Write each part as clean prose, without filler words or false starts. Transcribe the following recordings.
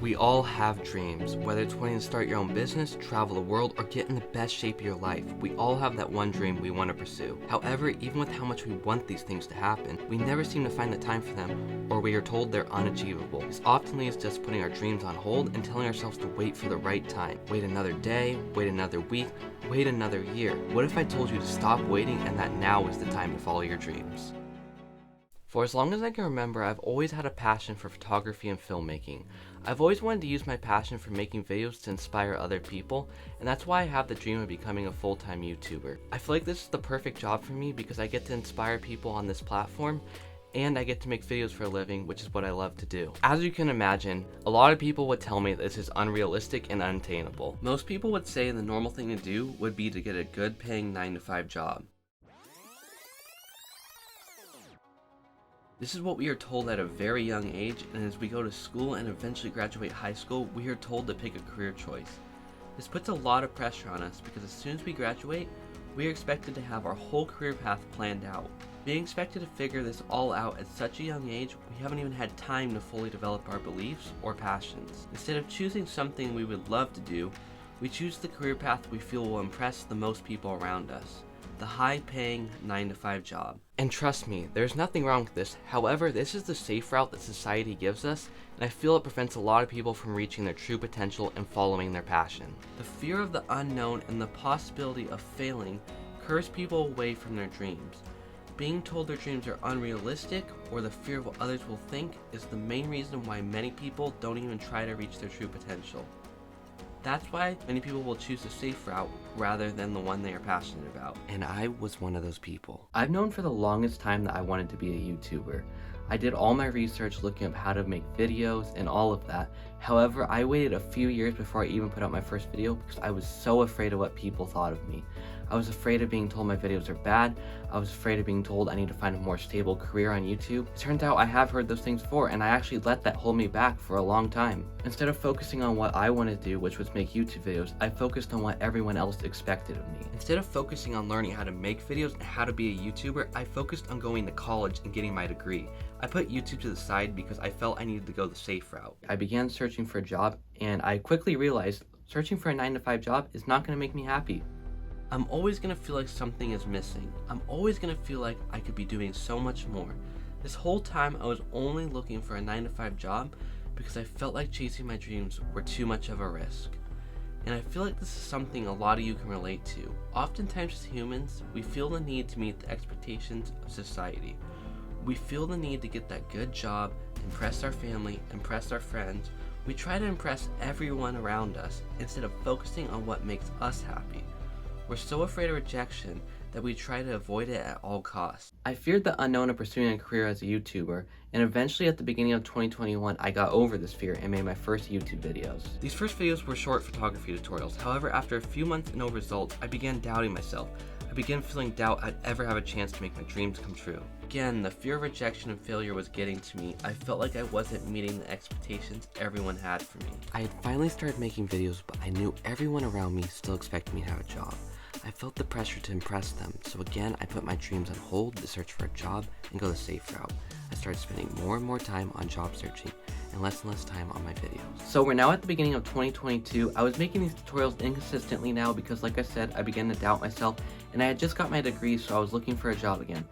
We all have dreams, whether it's wanting to start your own business, travel the world, or get in the best shape of your life. We all have that one dream we want to pursue. However, even with how much we want these things to happen, we never seem to find the time for them, or we are told they're unachievable. This often leads to us putting our dreams on hold and telling ourselves to wait for the right time. Wait another day, wait another week, wait another year. What if I told you to stop waiting and that now is the time to follow your dreams? For as long as I can remember, I've always had a passion for photography and filmmaking. I've always wanted to use my passion for making videos to inspire other people, and that's why I have the dream of becoming a full-time YouTuber. I feel like this is the perfect job for me because I get to inspire people on this platform, and I get to make videos for a living, which is what I love to do. As you can imagine, a lot of people would tell me this is unrealistic and unattainable. Most people would say the normal thing to do would be to get a good paying 9-to-5 job. This is what we are told at a very young age, and as we go to school and eventually graduate high school, we are told to pick a career choice. This puts a lot of pressure on us because as soon as we graduate, we are expected to have our whole career path planned out. Being expected to figure this all out at such a young age, we haven't even had time to fully develop our beliefs or passions. Instead of choosing something we would love to do, we choose the career path we feel will impress the most people around us. The high-paying 9-to-5 job. And trust me, there's nothing wrong with this. However, this is the safe route that society gives us, and I feel it prevents a lot of people from reaching their true potential and following their passion. The fear of the unknown and the possibility of failing curs people away from their dreams. Being told their dreams are unrealistic or the fear of what others will think is the main reason why many people don't even try to reach their true potential. That's why many people will choose the safe route rather than the one they are passionate about. And I was one of those people. I've known for the longest time that I wanted to be a YouTuber. I did all my research looking up how to make videos and all of that. However, I waited a few years before I even put out my first video because I was so afraid of what people thought of me. I was afraid of being told my videos are bad. I was afraid of being told I need to find a more stable career on YouTube. It turns out I have heard those things before, and I actually let that hold me back for a long time. Instead of focusing on what I wanted to do, which was make YouTube videos, I focused on what everyone else expected of me. Instead of focusing on learning how to make videos and how to be a YouTuber, I focused on going to college and getting my degree. I put YouTube to the side because I felt I needed to go the safe route. I began searching for a job, and I quickly realized searching for a 9-to-5 job is not going to make me happy. I'm always going to feel like something is missing. I'm always going to feel like I could be doing so much more. This whole time I was only looking for a 9-to-5 job because I felt like chasing my dreams were too much of a risk. And I feel like this is something a lot of you can relate to. Oftentimes as humans, we feel the need to meet the expectations of society. We feel the need to get that good job, impress our family, impress our friends. We try to impress everyone around us instead of focusing on what makes us happy. We're so afraid of rejection that we try to avoid it at all costs. I feared the unknown of pursuing a career as a YouTuber, and eventually at the beginning of 2021, I got over this fear and made my first YouTube videos. These first videos were short photography tutorials. However, after a few months and no results, I began doubting myself. I began feeling doubt I'd ever have a chance to make my dreams come true. Again, the fear of rejection and failure was getting to me. I felt like I wasn't meeting the expectations everyone had for me. I had finally started making videos, but I knew everyone around me still expected me to have a job. I felt the pressure to impress them, so again I put my dreams on hold to search for a job and go the safe route. I started spending more and more time on job searching and less time on my videos. So we're now at the beginning of 2022. I was making these tutorials inconsistently now because like I said, I began to doubt myself and I had just got my degree, so I was looking for a job again.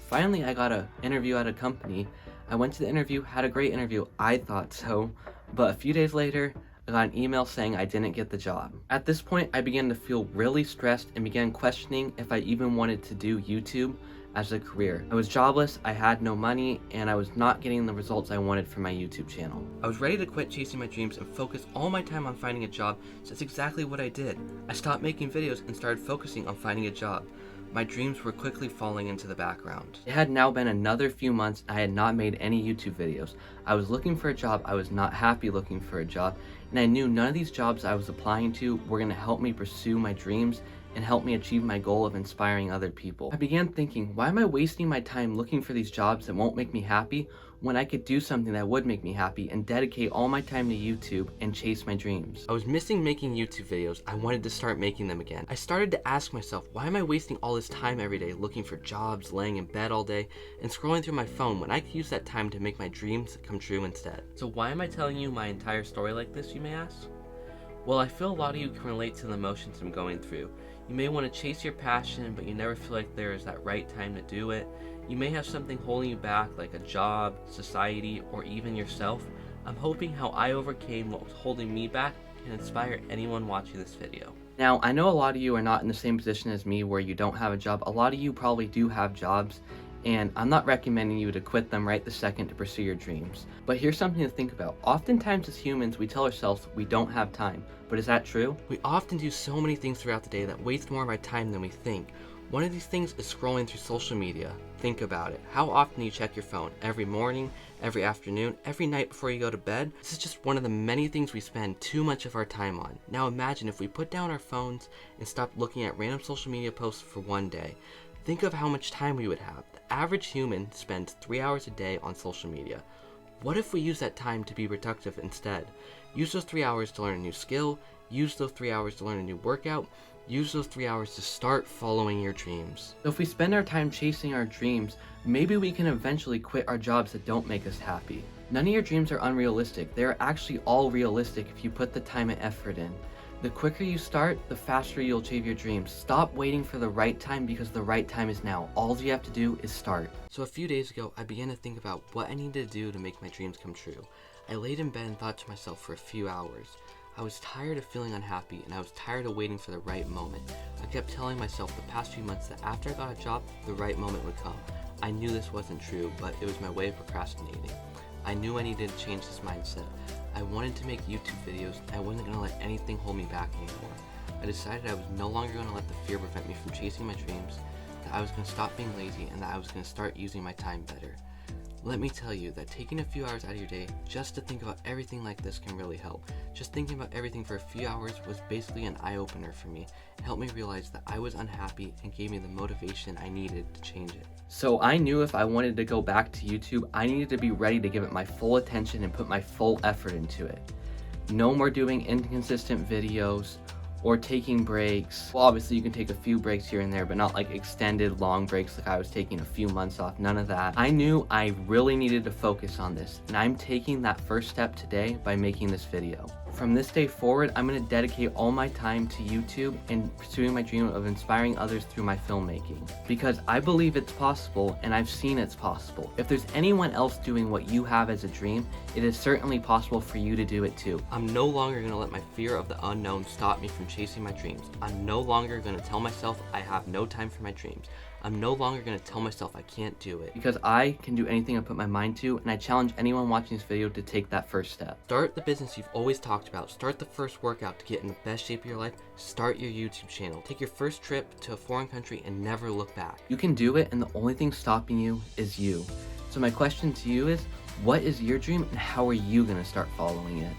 Finally, I got an interview at a company. I went to the interview, had a great interview, I thought so, but a few days later, I got an email saying I didn't get the job. At this point, I began to feel really stressed and began questioning if I even wanted to do YouTube as a career. I was jobless, I had no money, and I was not getting the results I wanted from my YouTube channel. I was ready to quit chasing my dreams and focus all my time on finding a job, so that's exactly what I did. I stopped making videos and started focusing on finding a job. My dreams were quickly falling into the background. It had now been another few months and I had not made any YouTube videos. I was looking for a job, I was not happy looking for a job, and I knew none of these jobs I was applying to were going to help me pursue my dreams and help me achieve my goal of inspiring other people. I began thinking, why am I wasting my time looking for these jobs that won't make me happy when I could do something that would make me happy and dedicate all my time to YouTube and chase my dreams. I was missing making YouTube videos. I wanted to start making them again. I started to ask myself, why am I wasting all this time every day looking for jobs, laying in bed all day, and scrolling through my phone when I could use that time to make my dreams come true instead? So why am I telling you my entire story like this, you may ask? Well, I feel a lot of you can relate to the emotions I'm going through. You may want to chase your passion, but you never feel like there is that right time to do it. You may have something holding you back, like a job, society, or even yourself. I'm hoping how I overcame what was holding me back can inspire anyone watching this video. Now, I know a lot of you are not in the same position as me where you don't have a job. A lot of you probably do have jobs, and I'm not recommending you to quit them right the second to pursue your dreams. But here's something to think about. Oftentimes as humans, we tell ourselves we don't have time. But is that true? We often do so many things throughout the day that waste more of our time than we think. One of these things is scrolling through social media. Think about it. How often do you check your phone? Every morning, every afternoon, every night before you go to bed? This is just one of the many things we spend too much of our time on. Now imagine if we put down our phones and stopped looking at random social media posts for one day. Think of how much time we would have. The average human spends 3 hours a day on social media. What if we use that time to be productive instead? Use those 3 hours to learn a new skill, use those 3 hours to learn a new workout, use those 3 hours to start following your dreams. So if we spend our time chasing our dreams, maybe we can eventually quit our jobs that don't make us happy. None of your dreams are unrealistic. They are actually all realistic if you put the time and effort in. The quicker you start, the faster you'll achieve your dreams. Stop waiting for the right time because the right time is now. All you have to do is start. So a few days ago, I began to think about what I needed to do to make my dreams come true. I laid in bed and thought to myself for a few hours. I was tired of feeling unhappy, and I was tired of waiting for the right moment. I kept telling myself the past few months that after I got a job, the right moment would come. I knew this wasn't true, but it was my way of procrastinating. I knew I needed to change this mindset. I wanted to make YouTube videos, and I wasn't going to let anything hold me back anymore. I decided I was no longer going to let the fear prevent me from chasing my dreams, that I was going to stop being lazy, and that I was going to start using my time better. Let me tell you that taking a few hours out of your day just to think about everything like this can really help. Just thinking about everything for a few hours was basically an eye-opener for me. It helped me realize that I was unhappy and gave me the motivation I needed to change it. So I knew if I wanted to go back to YouTube, I needed to be ready to give it my full attention and put my full effort into it. No more doing inconsistent videos or taking breaks. Well, obviously you can take a few breaks here and there, but not like extended long breaks like I was taking a few months off, none of that. I knew I really needed to focus on this, and I'm taking that first step today by making this video. From this day forward, I'm going to dedicate all my time to YouTube and pursuing my dream of inspiring others through my filmmaking. Because I believe it's possible, and I've seen it's possible. If there's anyone else doing what you have as a dream, it is certainly possible for you to do it too. I'm no longer going to let my fear of the unknown stop me from chasing my dreams. I'm no longer going to tell myself I have no time for my dreams. I'm no longer going to tell myself I can't do it, because I can do anything I put my mind to, and I challenge anyone watching this video to take that first step. Start the business you've always talked about. Start the first workout to get in the best shape of your life. Start your YouTube channel. Take your first trip to a foreign country and never look back. You can do it, and the only thing stopping you is you. So my question to you is, what is your dream, and how are you going to start following it?